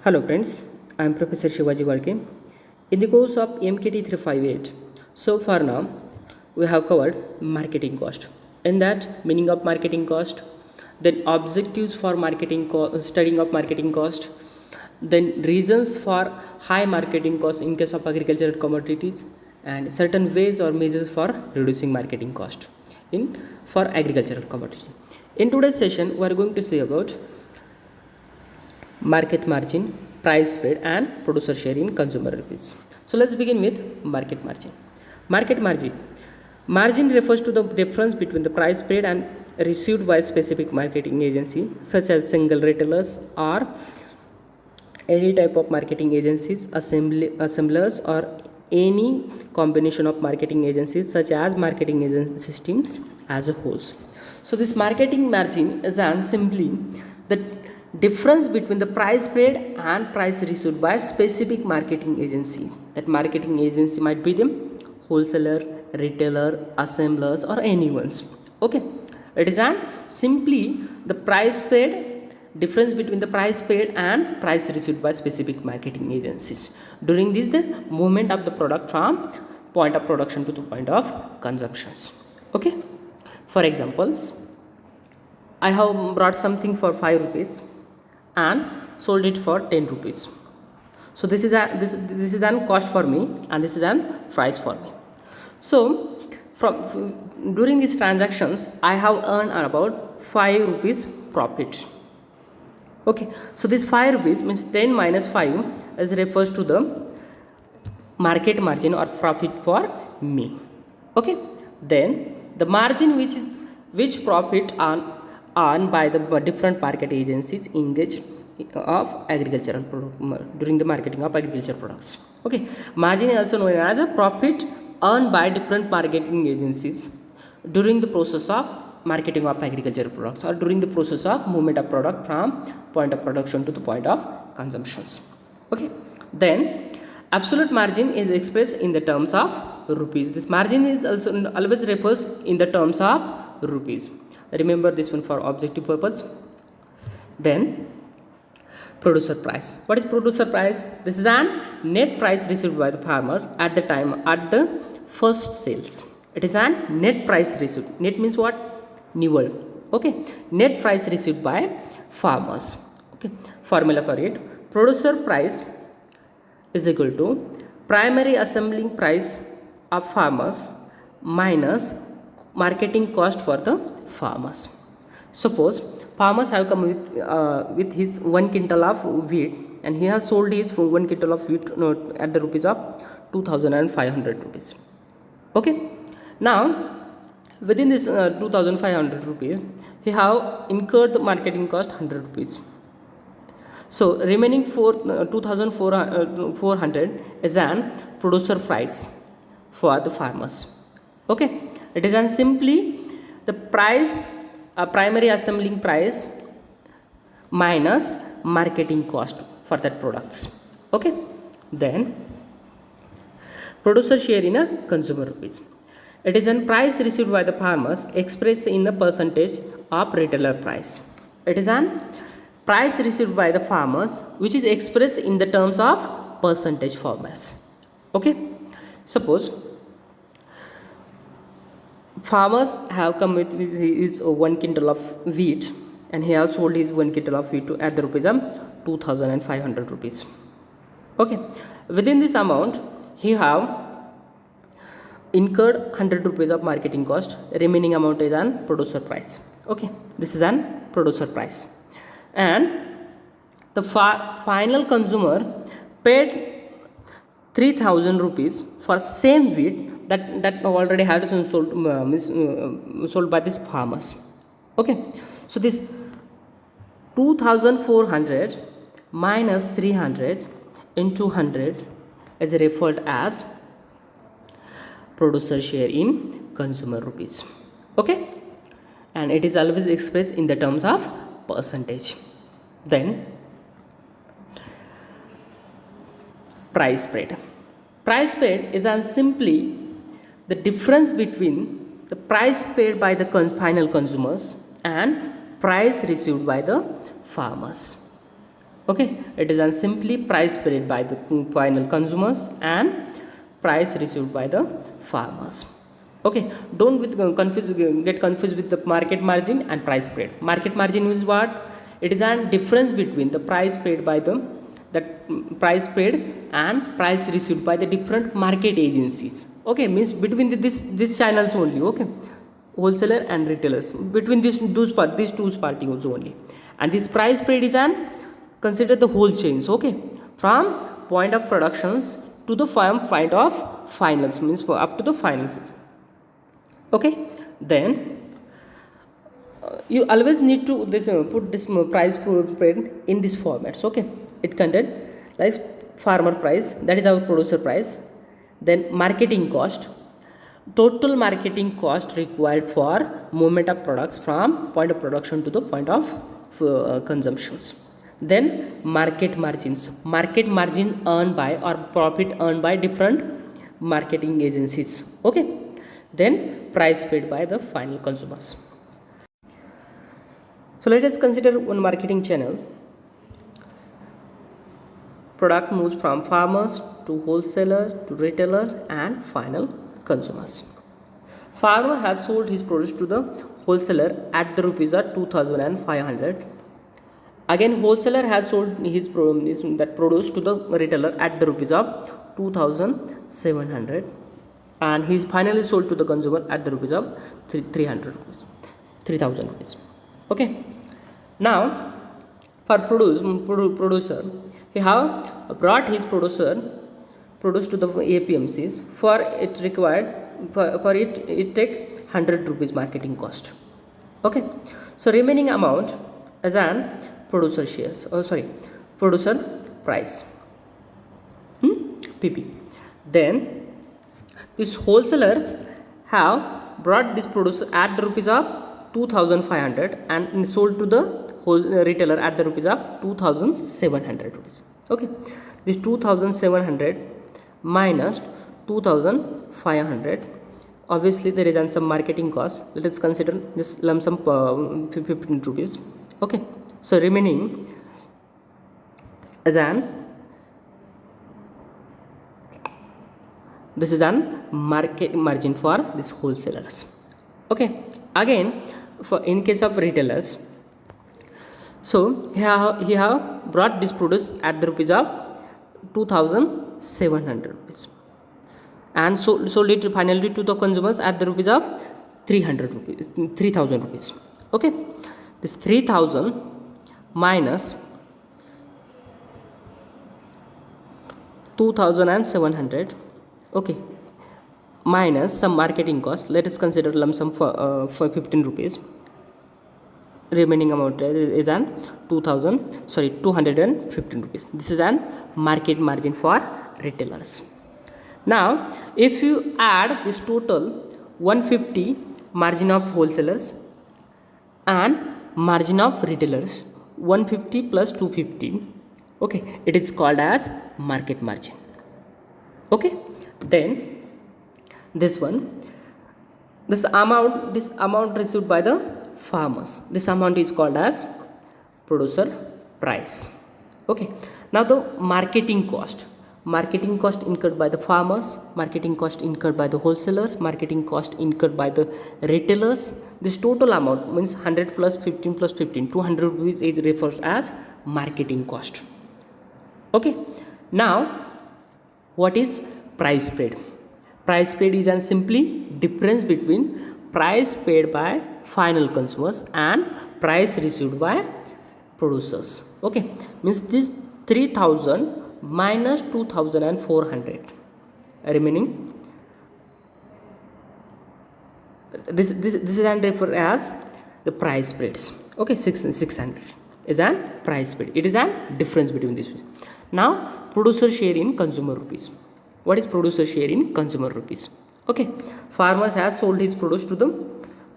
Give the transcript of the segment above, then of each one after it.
Hello friends, I am Professor Shivaji Walke. In the course of MKT 358, so far now we have covered marketing cost. In that, meaning of marketing cost, then objectives for studying of marketing cost, then reasons for high marketing cost in case of agricultural commodities, and certain ways or measures for reducing marketing cost in for agricultural commodities. In today's session, we are going to see about market margin, price spread, and producer share in consumer rupees. So let's begin with market margin. Market margin. Margin refers to the difference between the price paid and received by specific marketing agency, such as single retailers or any type of marketing agencies, assemblers, or any combination of marketing agencies, such as marketing agency systems as a whole. So this marketing margin is simply the difference between the price paid and price received by specific marketing agency. That marketing agency might be the wholesaler, retailer, assemblers, or anyone's. Okay, it is simply the price paid difference between the price paid and price received by specific marketing agencies during this the movement of the product from point of production to the point of consumptions. Okay, for examples, I have brought something for 5 rupees and sold it for 10 rupees. So this is an cost for me and this is an price for me. So from during these transactions I have earned about 5 rupees profit. Okay, so this 5 rupees means 10 minus 5 as refers to the market margin or profit for me. Okay, then the margin which profit earned by the different market agencies engaged of agricultural product during the marketing of agricultural products. Okay, margin is also known as a profit earned by different marketing agencies during the process of marketing of agricultural products or during the process of movement of product from point of production to the point of consumptions. Okay, then absolute margin is expressed in the terms of rupees. This margin is also always refers in the terms of rupees. Remember this one for objective purpose. Then producer price. What is producer price? This is an net price received by the farmer at the time at the first sales. It is an net price received. Net means what? Nival. Okay, net price received by farmers. Okay, formula for it: producer price is equal to primary assembling price of farmers minus marketing cost for the farmers. Suppose farmers have come with his 1 quintal of wheat and he has sold his 1 quintal of wheat at the rupees of 2500 rupees. Okay, now within this 2500 rupees he have incurred the marketing cost 100 rupees. So remaining 2400 is an producer price for the farmers. Okay, it is simply the price primary assembling price minus marketing cost for that products. Okay, then producer share in a consumer rupees. It is a price received by the farmers expressed in the percentage of retailer price. It is a price received by the farmers which is expressed in the terms of percentage formats. Okay, suppose farmers have come with his 1 quintal of wheat and he has sold his 1 quintal of wheat at the rupees of 2500 rupees. Okay, within this amount he have incurred 100 rupees of marketing cost. Remaining amount is an producer price. Okay, this is an producer price, and the final consumer paid 3000 rupees for same wheat that already had sold sold by these farmers. Okay, so this 2400 minus 300 into 100 is referred as producer share in consumer rupees. Okay, and it is always expressed in the terms of percentage. Then price spread. Price spread is simply the difference between the price paid by the final consumers and price received by the farmers. Okay, it is an simply price paid by the final consumers and price received by the farmers. Okay, don't get confused with the market margin and price paid. Market margin is what? It is a difference between the price paid by the price paid and price received by the different market agencies. Okay, means between these channels only. Okay, wholesaler and retailers, between these two parties only. And this price paid is an consider the whole chains. Okay, from point of productions to the point of finals, means for up to the finals. Okay, then you always need to put this price paid in this formats. Okay, it contain like farmer price, that is our producer price, then marketing cost, total marketing cost required for movement of products from point of production to the point of consumptions, then market margin earned by or profit earned by different marketing agencies. Okay, then price paid by the final consumers. So let us consider one marketing channel. Product moves from farmers to wholesaler to retailer and final consumers. Farmer has sold his produce to the wholesaler at the rupees are 2500. Again, wholesaler has sold his produce to the retailer at the rupees of 2700, and he is finally sold to the consumer at the rupees of 300 rupees, 3000 rupees. Okay, now for producer, he have brought his produce to the APMCs. For it required for it take 100 rupees marketing cost. Okay, so remaining amount as an producer shares, producer price, PP. Then these wholesalers have brought this produce at the rupees of 2500 and sold to the retailer at the rupees of 2700 rupees. Okay, this 2700 minus 2500, obviously there is some marketing cost. Let us consider this lump sum 15 rupees. Okay, so remaining as an, this is an market margin for these wholesalers. Okay, again for in case of retailers, so he have brought this produce at the rupees of 2700 rupees and sold it finally to the consumers at the rupees of 3000 rupees. Okay, this 3000 minus 2700, okay, minus some marketing cost. Let us consider lump sum for 15 rupees. Remaining amount is an 215 rupees. This is an market margin for retailers. Now if you add this total 150 margin of wholesalers and margin of retailers, 150 plus 250, okay, it is called as market margin. Okay, then this amount received by the farmers, this amount is called as producer price. Okay, now the marketing cost incurred by the farmers, marketing cost incurred by the wholesalers, marketing cost incurred by the retailers, this total amount means 100 plus 15 plus 15, 200 rupees, it refers as marketing cost. Okay, now what is price paid? Price paid is an simply difference between price paid by final consumers and price received by producers. Okay, means this 3000 minus 2400 remaining, this is an referred as the price paid. Okay, 600 is an price paid. It is an difference between these. Now producer share in consumer rupees. What is producer share in consumer rupees? Okay, farmers has sold his produce to the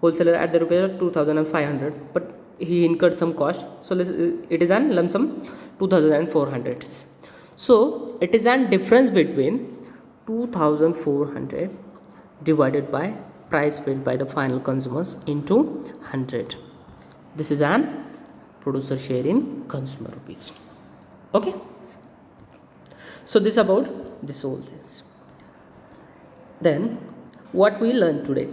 wholesaler at the rupees 2500, but he incurred some cost, so it is an lump sum 2400. So it is an difference between 2400 divided by price paid by the final consumers into 100. This is an producer share in consumer rupees. Okay, so this about this whole things. Then what we learned today?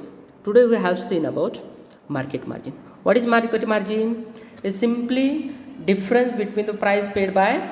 Today we have seen about market margin. What is market margin? Is simply difference between the price paid by